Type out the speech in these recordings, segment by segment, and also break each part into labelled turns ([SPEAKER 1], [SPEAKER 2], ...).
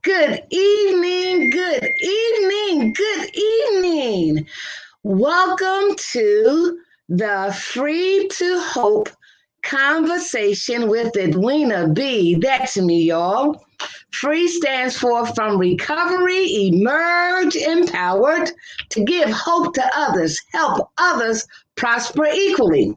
[SPEAKER 1] Good evening, good evening, good evening. Welcome to the Free to Hope conversation with Edwina B. That's me, y'all. Free stands for From Recovery, Emerge, Empowered to give hope to others, help others prosper equally.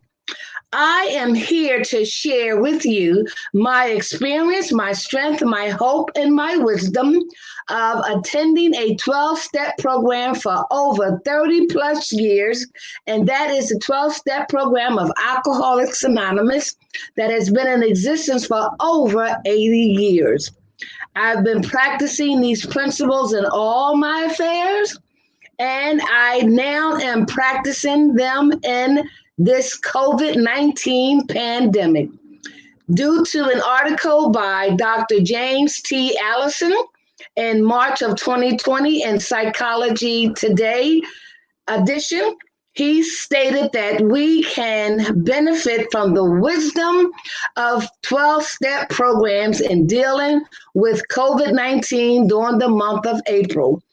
[SPEAKER 1] I am here to share with you my experience, my strength, my hope, and my wisdom of attending a 12-step program for over 30 plus years. And that is the 12-step program of Alcoholics Anonymous that has been in existence for over 80 years. I've been practicing these principles in all my affairs, and I now am practicing them in this COVID-19 pandemic. Due to an article by Dr. James T. Allison in March of 2020 in Psychology Today edition, he stated that we can benefit from the wisdom of 12-step programs in dealing with COVID-19 during the month of April.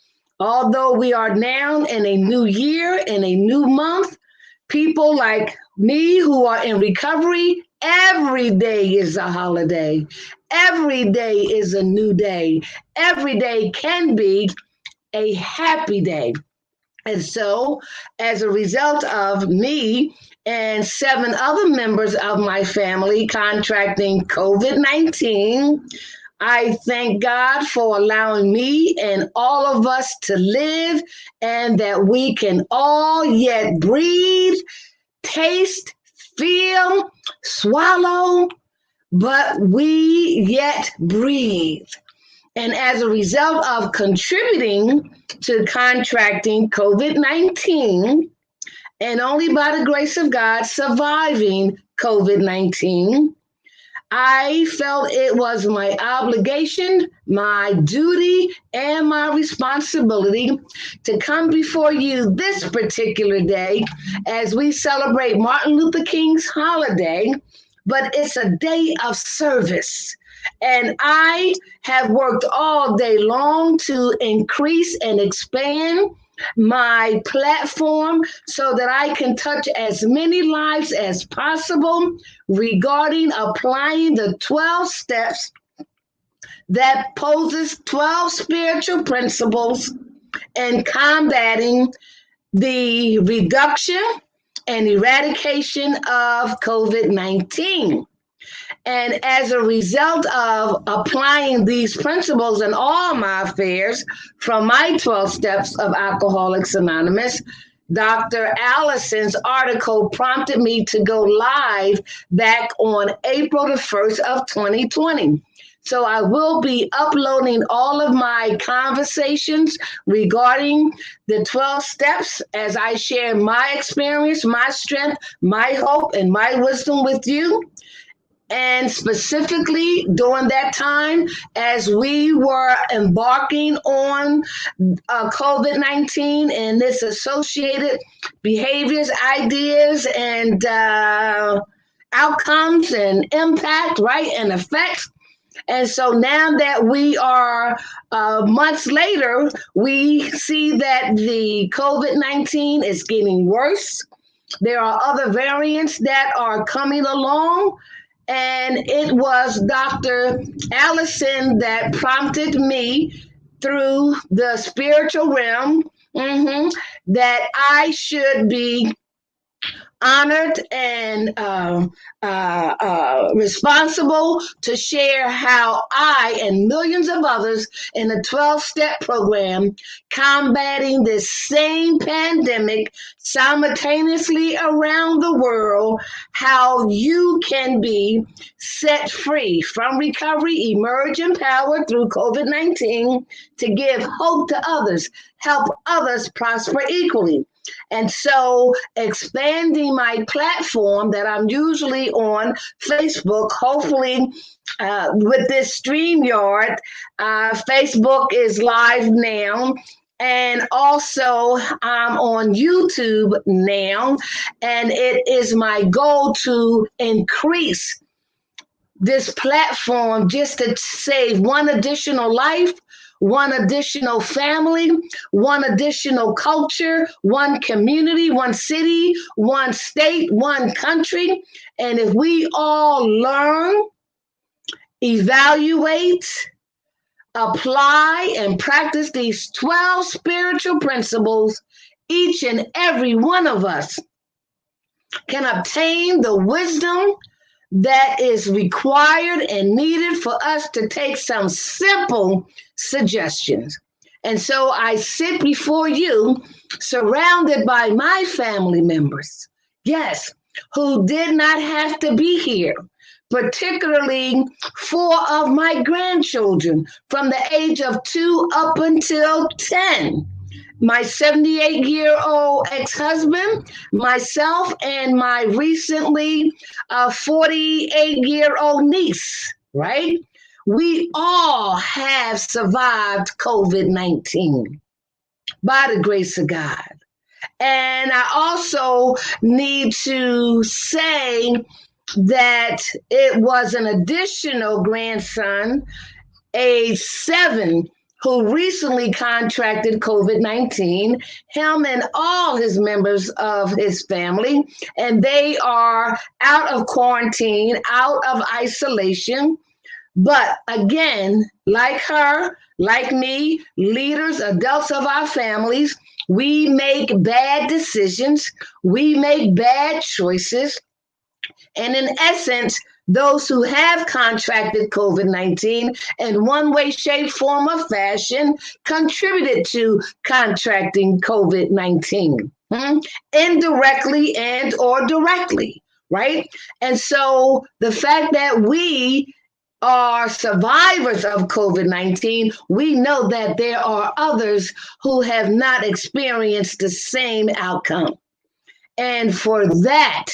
[SPEAKER 1] Although we are now in a new year, in a new month, people like me who are in recovery, every day is a holiday. Every day is a new day. Every day can be a happy day. And so, as a result of me and 7 other members of my family contracting COVID-19, I thank God for allowing me and all of us to live, and that we can all yet breathe, taste, feel, swallow, but we yet breathe. And as a result of contributing to contracting COVID-19, and only by the grace of God surviving COVID-19, I felt it was my obligation, my duty, and my responsibility to come before you this particular day as we celebrate Martin Luther King's holiday, but it's a day of service. And I have worked all day long to increase and expand my platform so that I can touch as many lives as possible regarding applying the 12 steps that poses 12 spiritual principles and combating the reduction and eradication of COVID-19. And as a result of applying these principles in all my affairs, from my 12 steps of Alcoholics Anonymous, Dr. Allison's article prompted me to go live back on April the 1st of 2020. So I will be uploading all of my conversations regarding the 12 steps as I share my experience, my strength, my hope, and my wisdom with you. And specifically during that time, as we were embarking on COVID-19 and its associated behaviors, ideas, and outcomes and impact, right, and effects. And so now that we are months later, we see that the COVID-19 is getting worse. There are other variants that are coming along. And it was Dr. Allison that prompted me through the spiritual realm that I should be honored and responsible to share how I and millions of others in the 12-step program combating this same pandemic simultaneously around the world, how you can be set free from recovery, emerge empowered through COVID-19 to give hope to others, help others prosper equally. And so expanding my platform that I'm usually on Facebook, hopefully with this StreamYard, Facebook is live now. And also I'm on YouTube now. And it is my goal to increase this platform just to save one additional life, one additional family, one additional culture, one community, one city, one state, one country. And if we all learn, evaluate, apply, and practice these 12 spiritual principles, each and every one of us can obtain the wisdom that is required and needed for us to take some simple suggestions. And so I sit before you surrounded by my family members, yes, who did not have to be here, particularly 4 of my grandchildren from the age of 2 up until 10. My 78-year-old ex-husband, myself, and my recently 48-year-old niece, right? We all have survived COVID-19 by the grace of God. And I also need to say that it was an additional grandson, age 7, who recently contracted COVID-19, him and all his members of his family, and they are out of quarantine, out of isolation. But again, like her, like me, leaders, adults of our families, we make bad decisions, we make bad choices, and in essence, those who have contracted COVID-19 in one way, shape, form, or fashion contributed to contracting COVID-19, indirectly and or directly, right? And so the fact that we are survivors of COVID-19, we know that there are others who have not experienced the same outcome. And for that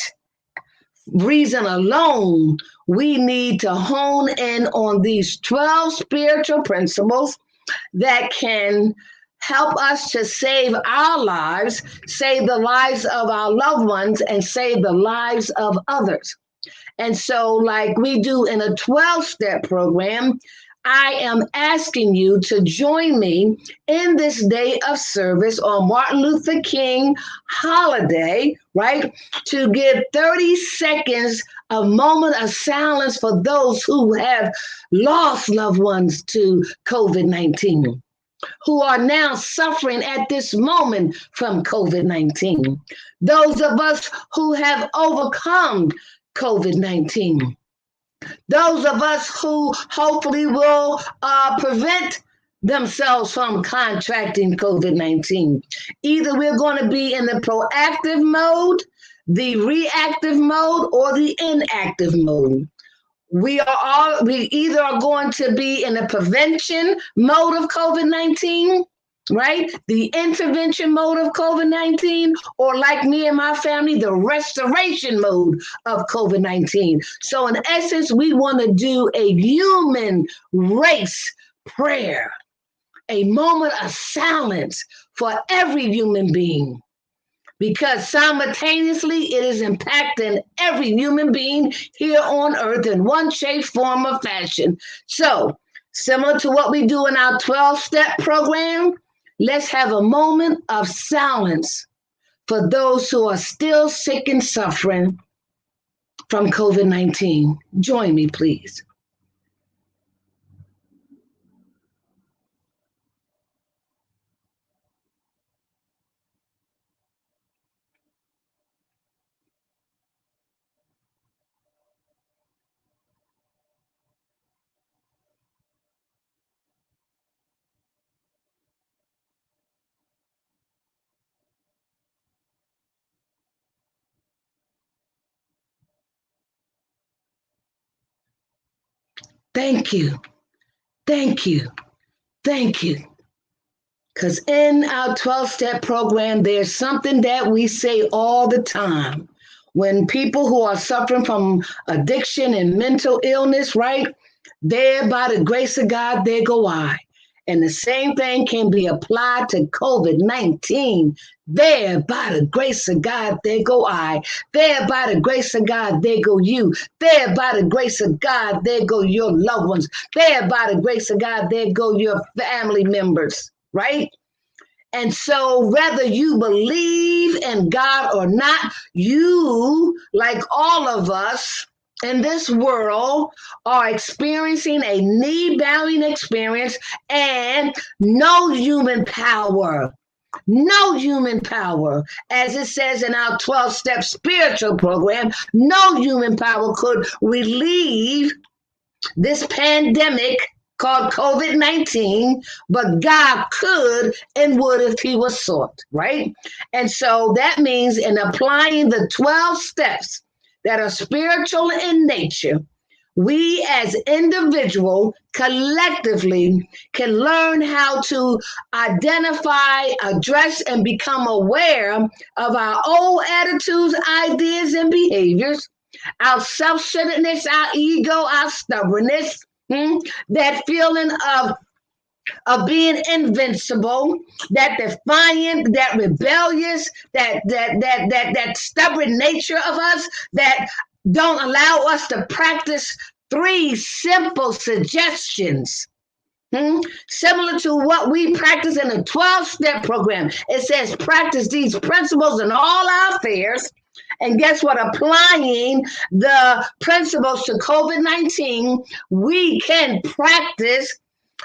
[SPEAKER 1] reason alone, we need to hone in on these 12 spiritual principles that can help us to save our lives, save the lives of our loved ones, and save the lives of others. And so, like we do in a 12-step program, I am asking you to join me in this day of service on Martin Luther King holiday, right? To give 30 seconds, a moment of silence for those who have lost loved ones to COVID-19, who are now suffering at this moment from COVID-19. Those of us who have overcome COVID-19. Those of us who hopefully will prevent themselves from contracting COVID-19. Either we're going to be in the proactive mode, the reactive mode, or the inactive mode. We either are going to be in the prevention mode of COVID-19, right? The intervention mode of COVID-19, or like me and my family, the restoration mode of COVID-19. So in essence, we want to do a human race prayer, a moment of silence for every human being, because simultaneously it is impacting every human being here on earth in one shape, form, or fashion. So similar to what we do in our 12-step program, let's have a moment of silence for those who are still sick and suffering from COVID-19. Join me, please. Thank you. Thank you. Thank you. Because in our 12-step program, there's something that we say all the time. When people who are suffering from addiction and mental illness, right? There, by the grace of God, there go I. And the same thing can be applied to COVID-19. There, by the grace of God, there go I. There, by the grace of God, there go you. There, by the grace of God, there go your loved ones. There, by the grace of God, there go your family members, right? And so, whether you believe in God or not, you, like all of us in this world, are experiencing a knee bowing experience and no human power. No human power, as it says in our 12-step spiritual program, no human power could relieve this pandemic called COVID-19, but God could and would if he was sought, right? And so that means in applying the 12 steps that are spiritual in nature, we as individuals collectively can learn how to identify, address, and become aware of our old attitudes, ideas, and behaviors, our self-centeredness, our ego, our stubbornness, that feeling of being invincible, that defiant, that rebellious, that stubborn nature of us that don't allow us to practice 3 simple suggestions. Similar to what we practice in the 12-step program. It says practice these principles in all our affairs. And guess what? Applying the principles to COVID-19, we can practice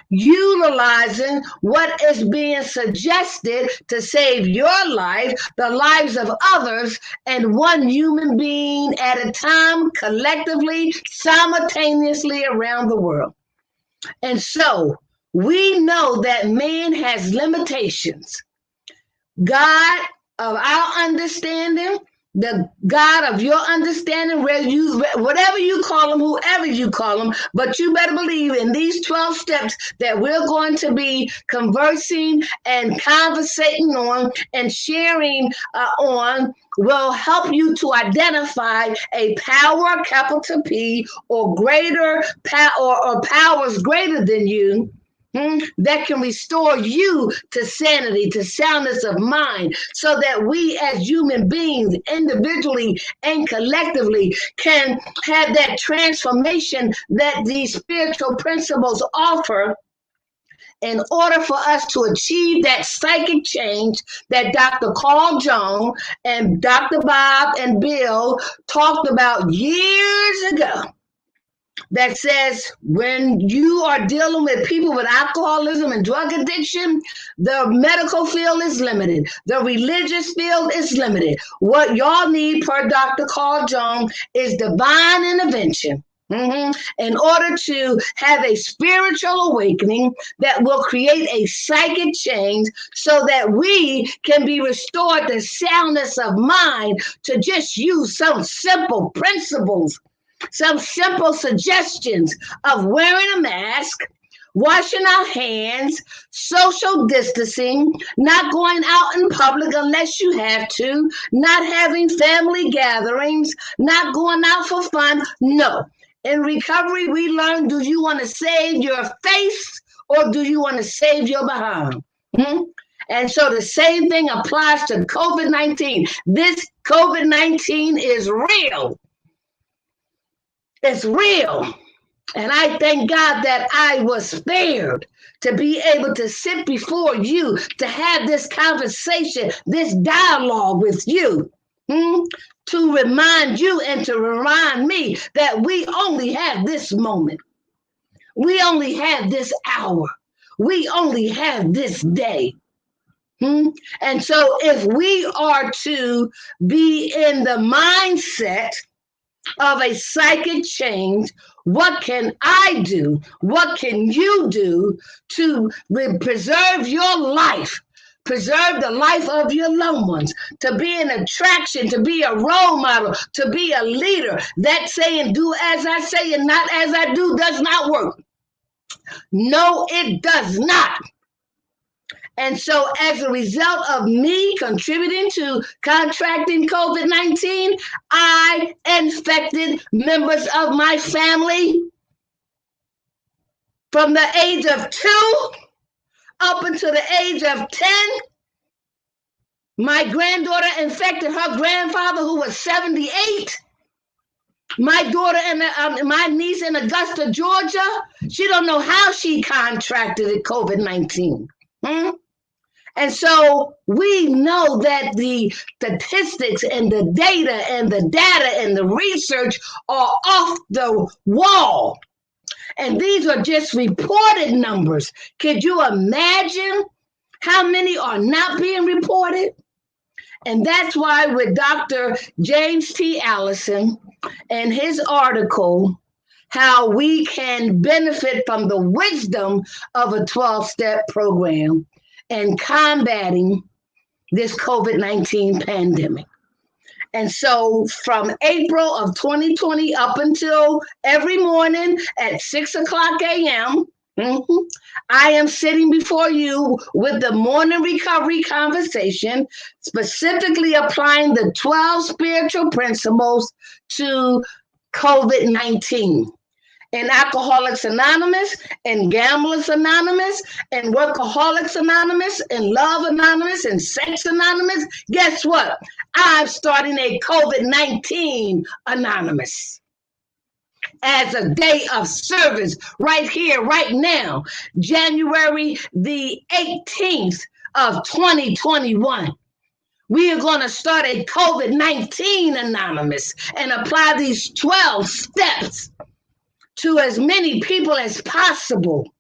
[SPEAKER 1] utilizing what is being suggested to save your life, the lives of others, and one human being at a time, collectively, simultaneously around the world. And so we know that man has limitations. God of our understanding, the God of your understanding, whatever you call him, whoever you call him, but you better believe in these 12 steps that we're going to be conversing and conversating on and sharing on will help you to identify a power, capital P, or greater or powers greater than you, that can restore you to sanity, to soundness of mind, so that we as human beings, individually and collectively, can have that transformation that these spiritual principles offer in order for us to achieve that psychic change that Dr. Carl Jung and Dr. Bob and Bill talked about years ago. That says when you are dealing with people with alcoholism and drug addiction, the medical field is limited. The religious field is limited. What y'all need, per Dr. Carl Jung, is divine intervention. In order to have a spiritual awakening that will create a psychic change so that we can be restored to soundness of mind, to just use some simple principles, some simple suggestions of wearing a mask, washing our hands, social distancing, not going out in public unless you have to, not having family gatherings, not going out for fun. No. In recovery, we learn, do you want to save your face or do you want to save your behind? And so the same thing applies to COVID-19. This COVID-19 is real. It's real. And I thank God that I was spared to be able to sit before you, to have this conversation, this dialogue with you, to remind you and to remind me that we only have this moment. We only have this hour. We only have this day. And so if we are to be in the mindset of a psychic change, what can I do? What can you do to preserve your life? Preserve the life of your loved ones, to be an attraction, to be a role model, to be a leader. That saying, do as I say and not as I do, does not work. No, it does not. And so as a result of me contributing to contracting COVID-19, I infected members of my family from the age of 2 up until the age of 10. My granddaughter infected her grandfather, who was 78. My daughter and my niece in Augusta, Georgia, she don't know how she contracted COVID-19. And so we know that the statistics and the data and the research are off the wall. And these are just reported numbers. Could you imagine how many are not being reported? And that's why with Dr. James T. Allison and his article, How We Can Benefit from the Wisdom of a 12-Step Program and Combating this COVID-19 pandemic. And so from April of 2020 up until every morning at 6 o'clock a.m., I am sitting before you with the morning recovery conversation, specifically applying the 12 spiritual principles to COVID-19. In Alcoholics Anonymous, and Gamblers Anonymous, and Workaholics Anonymous, and Love Anonymous, and Sex Anonymous, guess what? I'm starting a COVID-19 Anonymous as a day of service right here, right now, January the 18th of 2021. We are going to start a COVID-19 Anonymous and apply these 12 steps to as many people as possible.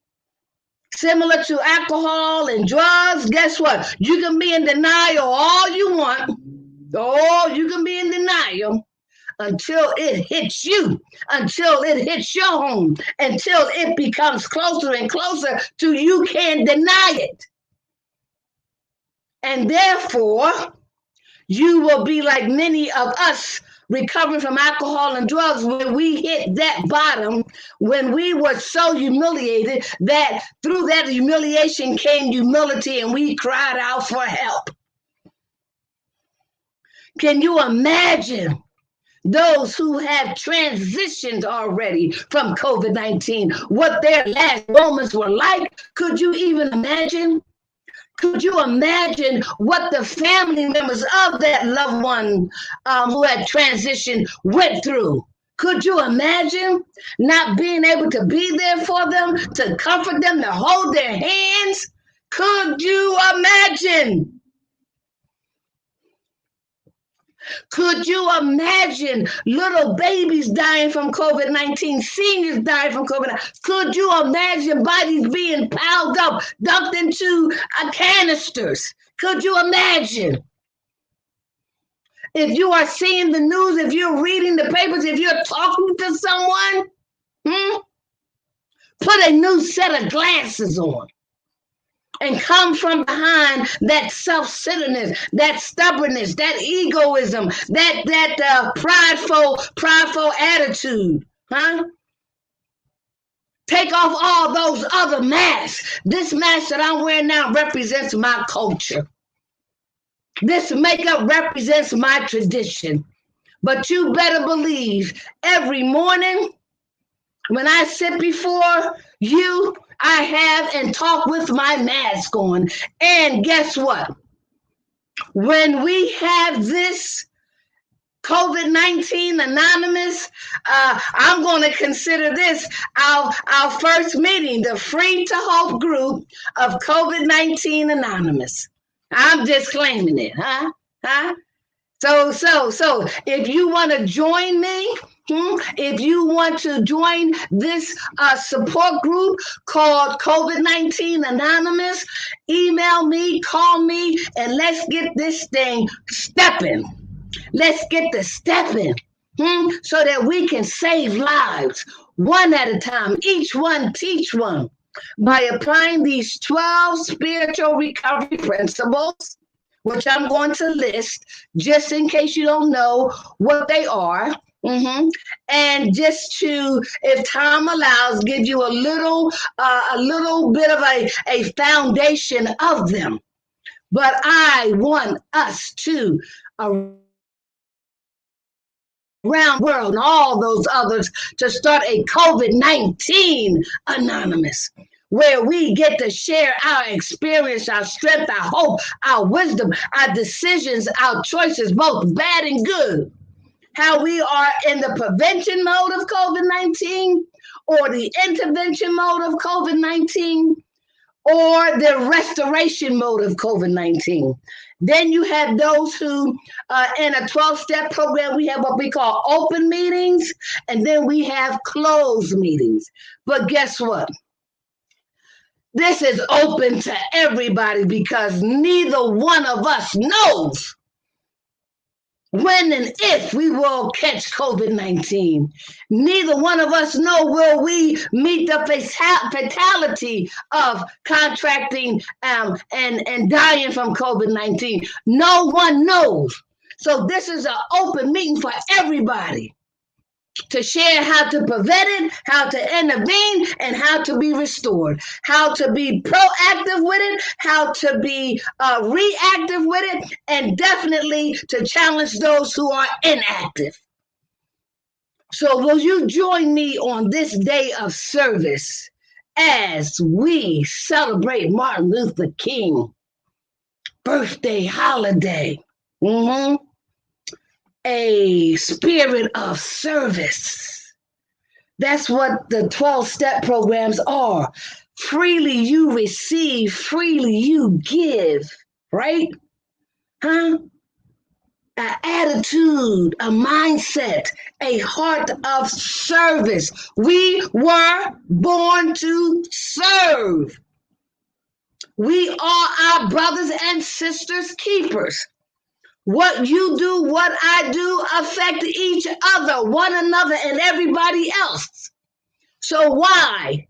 [SPEAKER 1] Similar to alcohol and drugs, guess what? You can be in denial all you want. Oh, you can be in denial until it hits you, until it hits your home, until it becomes closer and closer to you can't deny it. And therefore, you will be like many of us recovering from alcohol and drugs when we hit that bottom, when we were so humiliated that through that humiliation came humility and we cried out for help. Can you imagine those who have transitioned already from COVID-19, what their last moments were like? Could you even imagine? Could you imagine what the family members of that loved one who had transitioned went through? Could you imagine not being able to be there for them, to comfort them, to hold their hands? Could you imagine? Could you imagine little babies dying from COVID-19, seniors dying from COVID-19? Could you imagine bodies being piled up, dumped into canisters? Could you imagine? If you are seeing the news, if you're reading the papers, if you're talking to someone, put a new set of glasses on. And come from behind that self-centeredness, that stubbornness, that egoism, that prideful attitude, Take off all those other masks. This mask that I'm wearing now represents my culture. This makeup represents my tradition. But you better believe every morning when I sit before you, I have and talk with my mask on. And guess what? When we have this COVID-19 Anonymous, I'm going to consider this our first meeting, the Free to Hope group of COVID-19 Anonymous. I'm just claiming it, So if you want to join me, if you want to join this support group called COVID-19 Anonymous, email me, call me, and let's get this thing stepping. Let's get the stepping so that we can save lives one at a time, each one teach one, by applying these 12 spiritual recovery principles, which I'm going to list just in case you don't know what they are. And just to, if time allows, give you a little bit of a foundation of them. But I want us to, around the world and all those others, to start a COVID-19 Anonymous. where we get to share our experience, our strength, our hope, our wisdom, our decisions, our choices, both bad and good. How we are in the prevention mode of COVID-19 or the intervention mode of COVID-19 or the restoration mode of COVID-19. Then you have those who, in a 12-step program, we have what we call open meetings, and then we have closed meetings. But guess what? This is open to everybody because neither one of us knows when and if we will catch COVID-19. Neither one of us know will we meet the fatality of contracting and dying from COVID-19. No one knows. So this is an open meeting for everybody to share how to prevent it, how to intervene, and how to be restored, how to be proactive with it, how to be reactive with it, and definitely to challenge those who are inactive. So will you join me on this day of service as we celebrate Martin Luther King birthday holiday? A spirit of service. That's what the 12-step programs are. Freely you receive, freely you give, right? An attitude, a mindset, a heart of service. We were born to serve. We are our brothers and sisters' keepers. What you do, what I do, affect each other, one another, and everybody else. So why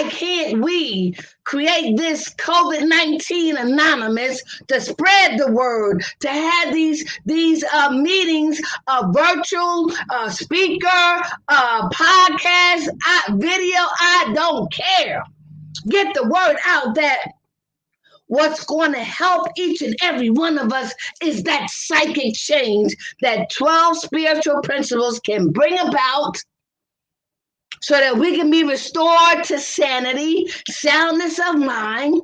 [SPEAKER 1] can't we create this COVID-19 Anonymous to spread the word, to have these meetings, virtual, speaker, podcast, video, I don't care. Get the word out that what's going to help each and every one of us is that psychic change that 12 spiritual principles can bring about so that we can be restored to sanity, soundness of mind,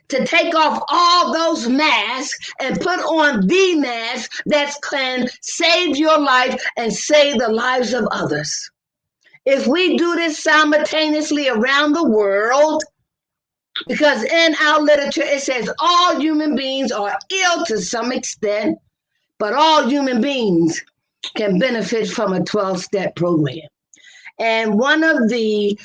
[SPEAKER 1] to take off all those masks and put on the mask that can save your life and save the lives of others. If we do this simultaneously around the world, because in our literature, it says all human beings are ill to some extent, but all human beings can benefit from a 12-step program. And one of the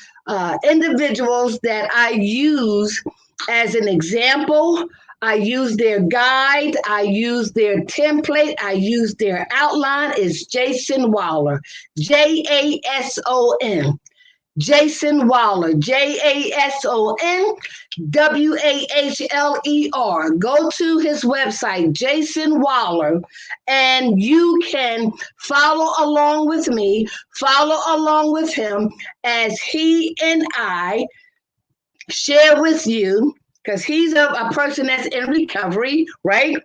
[SPEAKER 1] individuals that I use as an example, I use their guide, I use their template, I use their outline, is Jason Wahler, Jason. Jason Wahler, JasonWahler. Go to his website, Jason Wahler, and you can follow along with me, follow along with him as he and I share with you, because he's a person that's in recovery, right?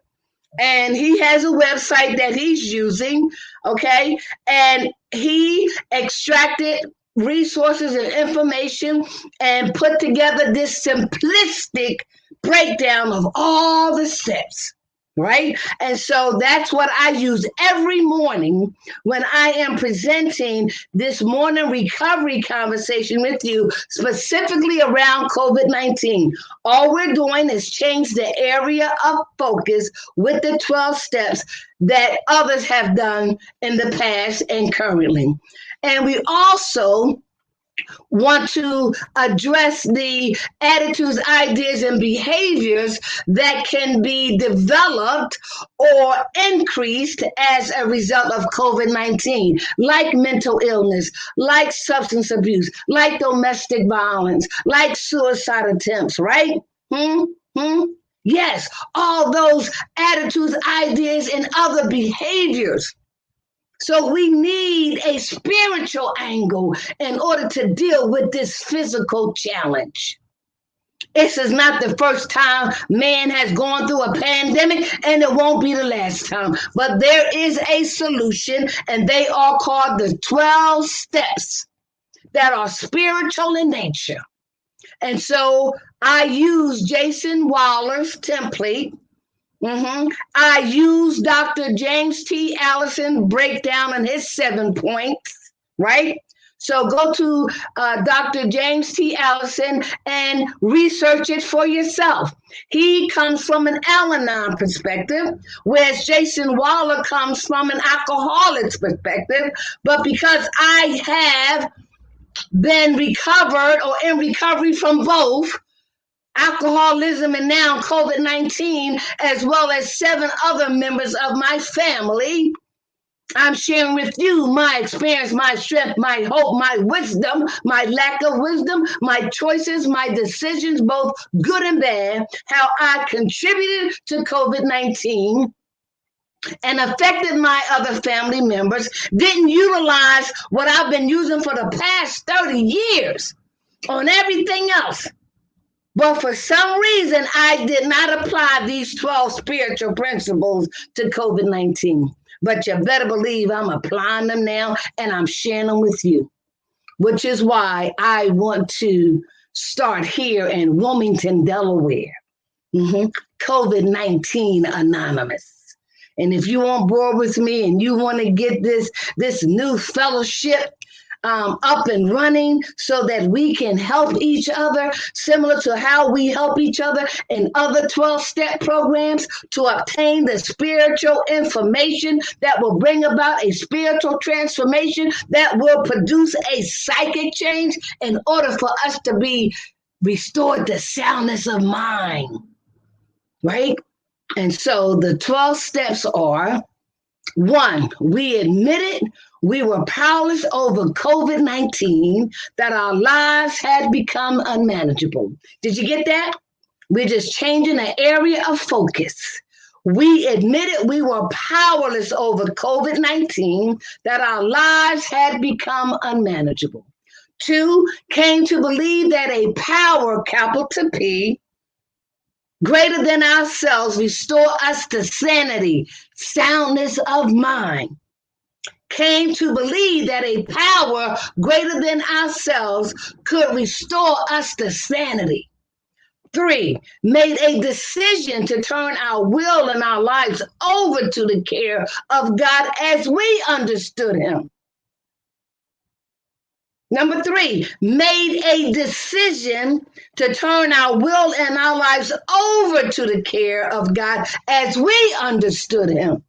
[SPEAKER 1] And he has a website that he's using, okay? And he extracted resources and information and put together this simplistic breakdown of all the steps, right? And so that's what I use every morning when I am presenting this morning recovery conversation with you, specifically around COVID-19. All we're doing is change the area of focus with the 12 steps that others have done in the past and currently. And we also want to address the attitudes, ideas, and behaviors that can be developed or increased as a result of COVID-19, like mental illness, like substance abuse, like domestic violence, like suicide attempts, right? Yes, all those attitudes, ideas, and other behaviors. So we need a spiritual angle in order to deal with this physical challenge. This is not the first time man has gone through a pandemic, and it won't be the last time. But there is a solution, and they are called the 12 steps that are spiritual in nature. And so I used Jason Wahler's template. I used Dr. James T. Allison breakdown in his 7 points, right? So go to Dr. James T. Allison and research it for yourself. He comes from an Al-Anon perspective, whereas Jason Wahler comes from an alcoholic's perspective. But because I have been recovered or in recovery from both alcoholism and now COVID-19, as well as 7 other members of my family, I'm sharing with you my experience, my strength, my hope, my wisdom, my lack of wisdom, my choices, my decisions, both good and bad, how I contributed to COVID-19 and affected my other family members, didn't utilize what I've been using for the past 30 years on everything else. But for some reason, I did not apply these 12 spiritual principles to COVID-19. But you better believe I'm applying them now and I'm sharing them with you, which is why I want to start here in Wilmington, Delaware. COVID-19 Anonymous. And if you're on board with me and you want to get this new fellowship up and running so that we can help each other, similar to how we help each other in other 12-step programs to obtain the spiritual information that will bring about a spiritual transformation that will produce a psychic change in order for us to be restored to soundness of mind, right? And so the 12 steps are: 1, we admitted we were powerless over COVID-19, that our lives had become unmanageable. Did you get that? We're just changing the area of focus. We admitted we were powerless over COVID-19, that our lives had become unmanageable. 2, came to believe that a power, capital P, greater than ourselves, restore us to sanity, soundness of mind. Came to believe that a power greater than ourselves could restore us to sanity. 3, made a decision to turn our will and our lives over to the care of God as we understood him. 3, made a decision to turn our will and our lives over to the care of God as we understood him.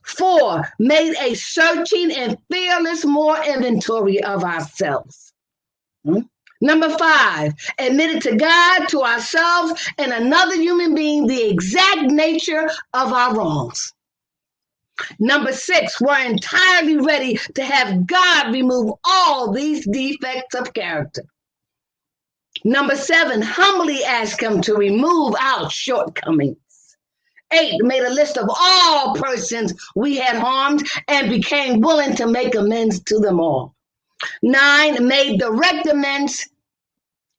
[SPEAKER 1] 4, made a searching and fearless more inventory of ourselves. 5, admitted to God, to ourselves, and another human being the exact nature of our wrongs. 6, we're entirely ready to have God remove all these defects of character. 7, humbly ask him to remove our shortcomings. 8, made a list of all persons we had harmed and became willing to make amends to them all. 9, made direct amends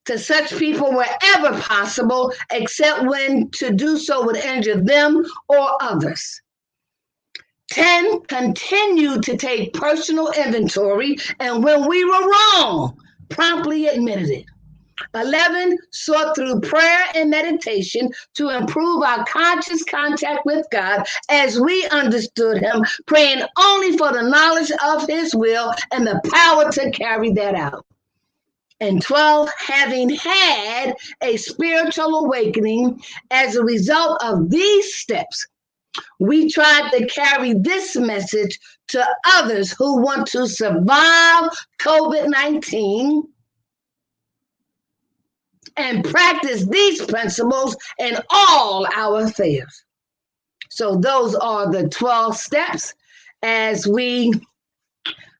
[SPEAKER 1] to such people wherever possible, except when to do so would injure them or others. 10, continued to take personal inventory, and when we were wrong, promptly admitted it. 11, sought through prayer and meditation to improve our conscious contact with God as we understood him, praying only for the knowledge of his will and the power to carry that out. And 12, having had a spiritual awakening as a result of these steps, we tried to carry this message to others who want to survive COVID-19 and practice these principles in all our affairs. So those are the 12 steps as we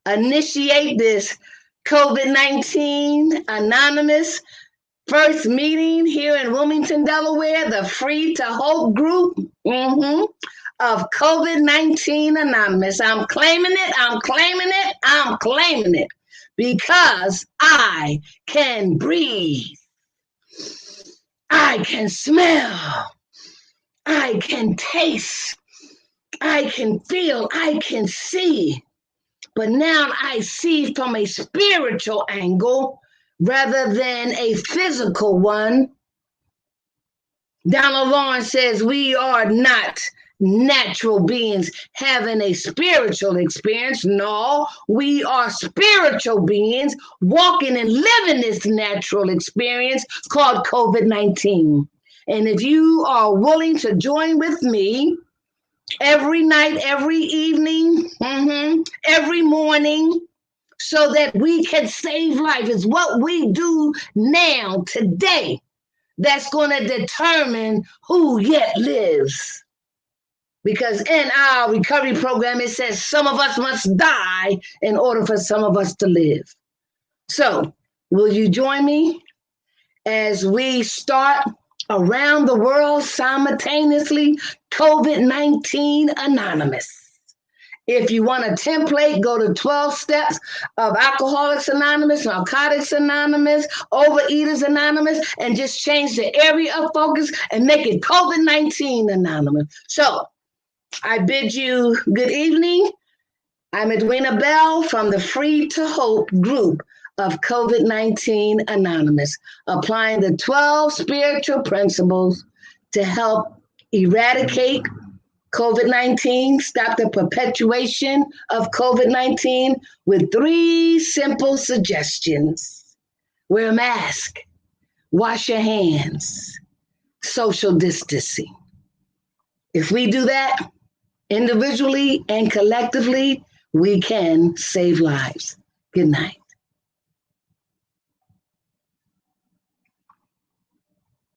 [SPEAKER 1] initiate this COVID-19 Anonymous first meeting here in Wilmington, Delaware, the Free to Hope group of COVID-19 Anonymous. I'm claiming it, I'm claiming it, I'm claiming it, because I can breathe. I can smell, I can taste, I can feel, I can see. But now I see from a spiritual angle rather than a physical one. Donald Lawrence says we are not natural beings having a spiritual experience. No, we are spiritual beings walking and living this natural experience called COVID-19. And if you are willing to join with me every night, every evening, every morning, so that we can save life, is what we do now, today, that's going to determine who yet lives. Because in our recovery program, it says some of us must die in order for some of us to live. So, will you join me as we start around the world simultaneously? COVID-19 Anonymous. If you want a template, go to 12 Steps of Alcoholics Anonymous, Narcotics Anonymous, Overeaters Anonymous, and just change the area of focus and make it COVID-19 Anonymous. So I bid you good evening. I'm Edwina Bell from the F.R.E.E to Hope group of COVID-19 Anonymous, applying the 12 spiritual principles to help eradicate COVID-19, stop the perpetuation of COVID-19 with 3 simple suggestions. Wear a mask, wash your hands, social distancing. If we do that individually and collectively, we can save lives. Good night.